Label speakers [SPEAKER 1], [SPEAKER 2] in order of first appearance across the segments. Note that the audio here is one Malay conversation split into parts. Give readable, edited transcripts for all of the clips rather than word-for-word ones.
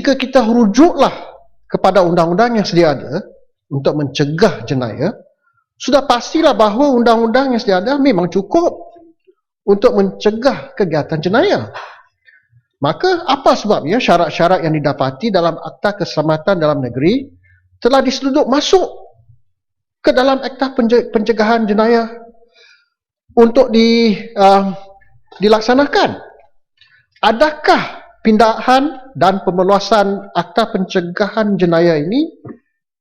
[SPEAKER 1] jika kita rujuklah kepada undang-undang yang sedia ada untuk mencegah jenayah, sudah pastilah bahawa undang-undang yang sedia ada memang cukup untuk mencegah kegiatan jenayah. Maka apa sebabnya syarat-syarat yang didapati dalam Akta Keselamatan Dalam Negeri telah diseluduk masuk ke dalam Akta Pencegahan Jenayah untuk dilaksanakan? Adakah pindahan dan pemeluasan Akta Pencegahan Jenayah ini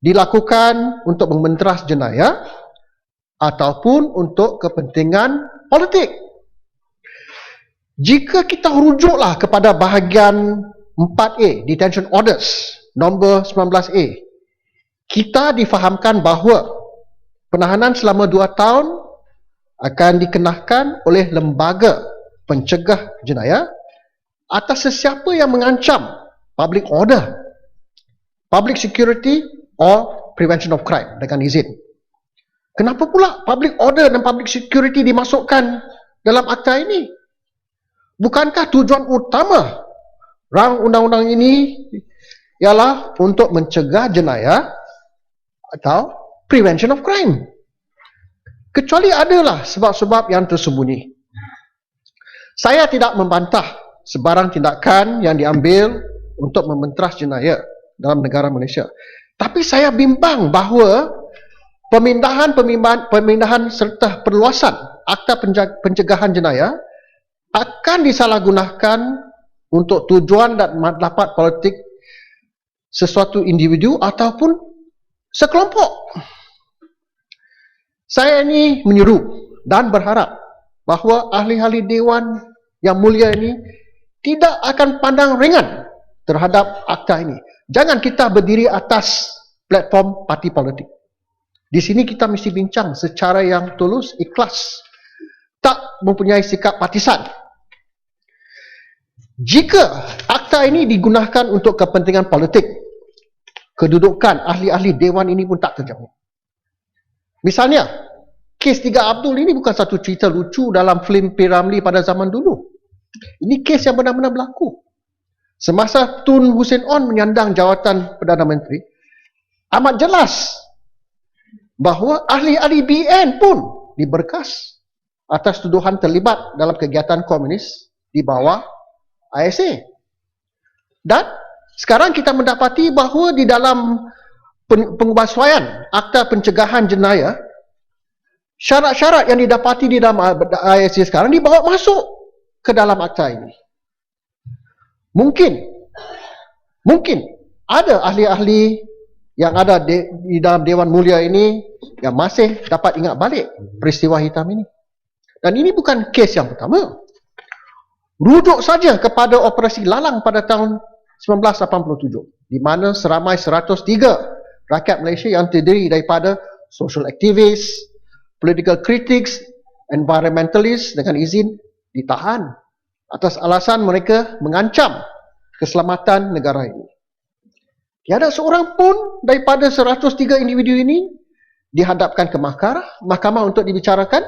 [SPEAKER 1] dilakukan untuk mementeras jenayah ataupun untuk kepentingan politik? Jika kita rujuklah kepada bahagian 4A, Detention Orders, nombor 19A, kita difahamkan bahawa penahanan selama 2 tahun akan dikenakan oleh lembaga pencegah jenayah atas sesiapa yang mengancam public order, public security or prevention of crime dengan izin. Kenapa pula public order dan public security dimasukkan dalam akta ini? Bukankah tujuan utama rang undang-undang ini ialah untuk mencegah jenayah atau prevention of crime? Kecuali adalah sebab-sebab yang tersembunyi. Saya tidak membantah sebarang tindakan yang diambil untuk mementeras jenayah dalam negara Malaysia. Tapi saya bimbang bahawa pemindahan serta perluasan Akta Pencegahan Jenayah akan disalahgunakan untuk tujuan dan maslahat politik sesuatu individu ataupun sekelompok. Saya ini menyeru dan berharap bahawa ahli-ahli Dewan yang mulia ini tidak akan pandang ringan terhadap akta ini. Jangan kita berdiri atas platform parti politik. Di sini kita mesti bincang secara yang tulus, ikhlas, tak mempunyai sikap partisan. Jika akta ini digunakan untuk kepentingan politik, kedudukan ahli-ahli Dewan ini pun tak terjamin. Misalnya, kes 3 Abdul ini bukan satu cerita lucu dalam filem P. Ramlee pada zaman dulu. Ini kes yang benar-benar berlaku. Semasa Tun Hussein On menyandang jawatan Perdana Menteri, amat jelas bahawa ahli-ahli BN pun diberkas atas tuduhan terlibat dalam kegiatan komunis di bawah ISA. Dan sekarang kita mendapati bahawa di dalam pengubahsuaian Akta Pencegahan Jenayah, syarat-syarat yang didapati di dalam ISA sekarang dibawa masuk ke dalam akta ini. Mungkin ada ahli-ahli yang ada di dalam Dewan Mulia ini yang masih dapat ingat balik peristiwa hitam ini. Dan ini bukan kes yang pertama. Rujuk saja kepada operasi Lalang pada tahun 1987, di mana seramai 103 rakyat Malaysia yang terdiri daripada social activists, political critics, environmentalists dengan izin ditahan atas alasan mereka mengancam keselamatan negara ini. Tiada seorang pun daripada 103 individu ini dihadapkan ke mahkamah untuk dibicarakan.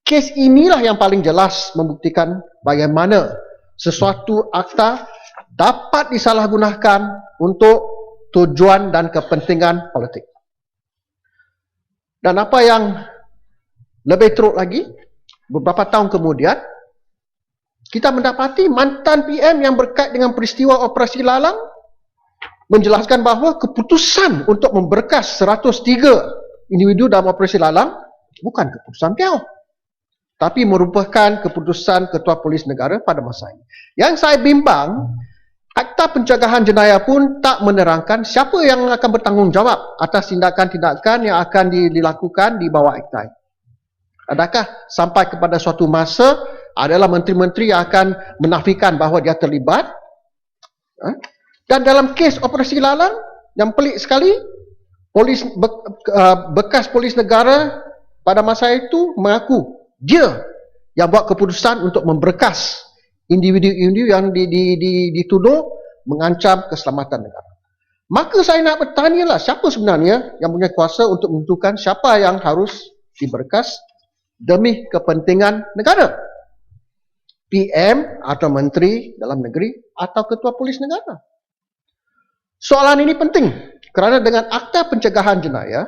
[SPEAKER 1] Kes inilah yang paling jelas membuktikan bagaimana sesuatu akta dapat disalahgunakan untuk tujuan dan kepentingan politik. Dan apa yang lebih teruk lagi, beberapa tahun kemudian, kita mendapati mantan PM yang berkait dengan peristiwa Operasi Lalang menjelaskan bahawa keputusan untuk memberkas 103 individu dalam Operasi Lalang bukan keputusan beliau, tapi merupakan keputusan Ketua Polis Negara pada masa ini. Yang saya bimbang, Akta Pencegahan Jenayah pun tak menerangkan siapa yang akan bertanggungjawab atas tindakan-tindakan yang akan dilakukan di bawah akta ini. Adakah sampai kepada suatu masa adalah menteri-menteri yang akan menafikan bahawa dia terlibat? Dan dalam kes Operasi Lalang, yang pelik sekali, bekas polis negara pada masa itu mengaku dia yang buat keputusan untuk memberkas individu-individu yang dituduh mengancam keselamatan negara. Maka saya nak bertanyalah, siapa sebenarnya yang punya kuasa untuk menentukan siapa yang harus diberkas demi kepentingan negara? PM atau Menteri Dalam Negeri atau Ketua Polis Negara? Soalan ini penting kerana dengan Akta Pencegahan Jenayah,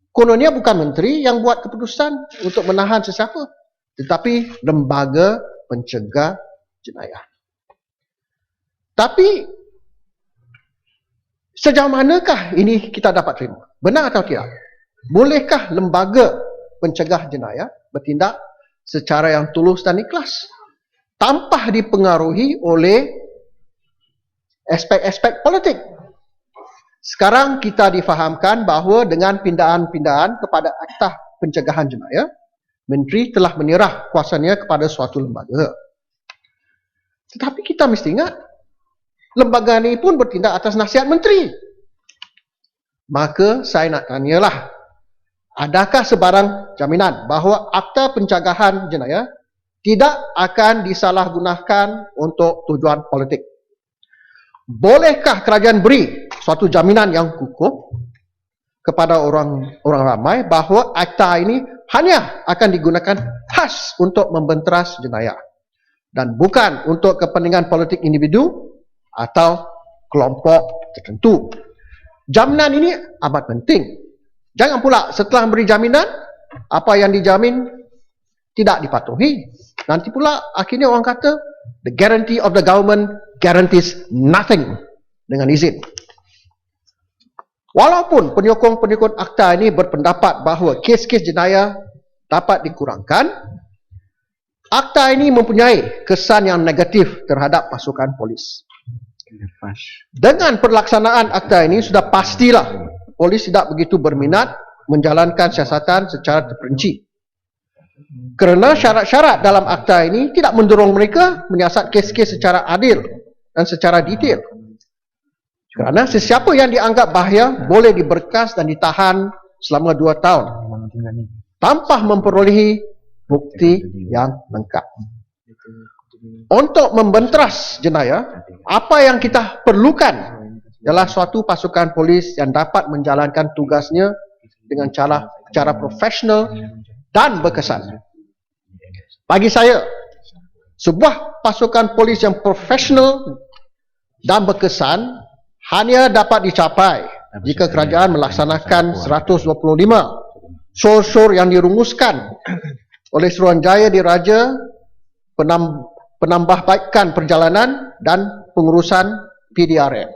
[SPEAKER 1] kononnya bukan menteri yang buat keputusan untuk menahan sesiapa, tetapi lembaga pencegah jenayah. Tapi sejauh manakah ini kita dapat terima? Benar atau tidak? Bolehkah lembaga pencegah jenayah bertindak secara yang tulus dan ikhlas tanpa dipengaruhi oleh aspek-aspek politik? Sekarang kita difahamkan bahawa dengan pindaan-pindaan kepada Akta Pencegahan Jenayah, menteri telah menyerah kuasanya kepada suatu lembaga. Tetapi kita mesti ingat, lembaga ini pun bertindak atas nasihat menteri. Maka saya nak tanyalah, adakah sebarang jaminan bahawa Akta Pencegahan Jenayah tidak akan disalahgunakan untuk tujuan politik? Bolehkah kerajaan beri suatu jaminan yang kukuh kepada orang ramai bahawa akta ini hanya akan digunakan khas untuk membenteras jenayah dan bukan untuk kepentingan politik individu atau kelompok tertentu? Jaminan ini amat penting. Jangan pula setelah memberi jaminan, apa yang dijamin tidak dipatuhi. Nanti pula akhirnya orang kata, the guarantee of the government guarantees nothing dengan izin. Walaupun penyokong-penyokong akta ini berpendapat bahawa kes-kes jenayah dapat dikurangkan, akta ini mempunyai kesan yang negatif terhadap pasukan polis. Dengan pelaksanaan akta ini sudah pastilah polis tidak begitu berminat menjalankan siasatan secara terperinci. Kerana syarat-syarat dalam akta ini tidak mendorong mereka menyiasat kes-kes secara adil dan secara detail. Kerana sesiapa yang dianggap bahaya boleh diberkas dan ditahan selama 2 tahun tanpa memperolehi bukti yang lengkap. Untuk membenteras jenayah, apa yang kita perlukan ialah suatu pasukan polis yang dapat menjalankan tugasnya dengan cara profesional dan berkesan. Bagi saya, sebuah pasukan polis yang profesional dan berkesan hanya dapat dicapai jika kerajaan melaksanakan 125 syur-syur yang dirumuskan oleh Suruhanjaya Diraja, penambahbaikan perjalanan dan pengurusan PDRM.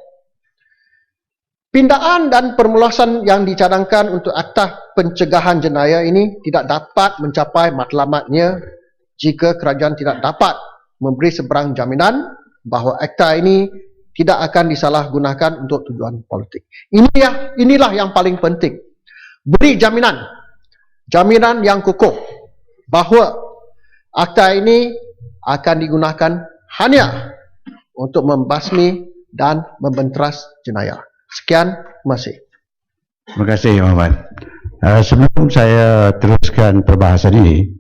[SPEAKER 1] Pindaan dan permulasan yang dicadangkan untuk Akta Pencegahan Jenayah ini tidak dapat mencapai matlamatnya jika kerajaan tidak dapat memberi seberang jaminan bahawa akta ini tidak akan disalahgunakan untuk tujuan politik. Inilah yang paling penting. Beri jaminan yang kukuh bahawa akta ini akan digunakan hanya untuk membasmi dan membenteras jenayah. Sekian, terima kasih.
[SPEAKER 2] Terima kasih, Muhammad. Sebelum saya teruskan perbahasan ini,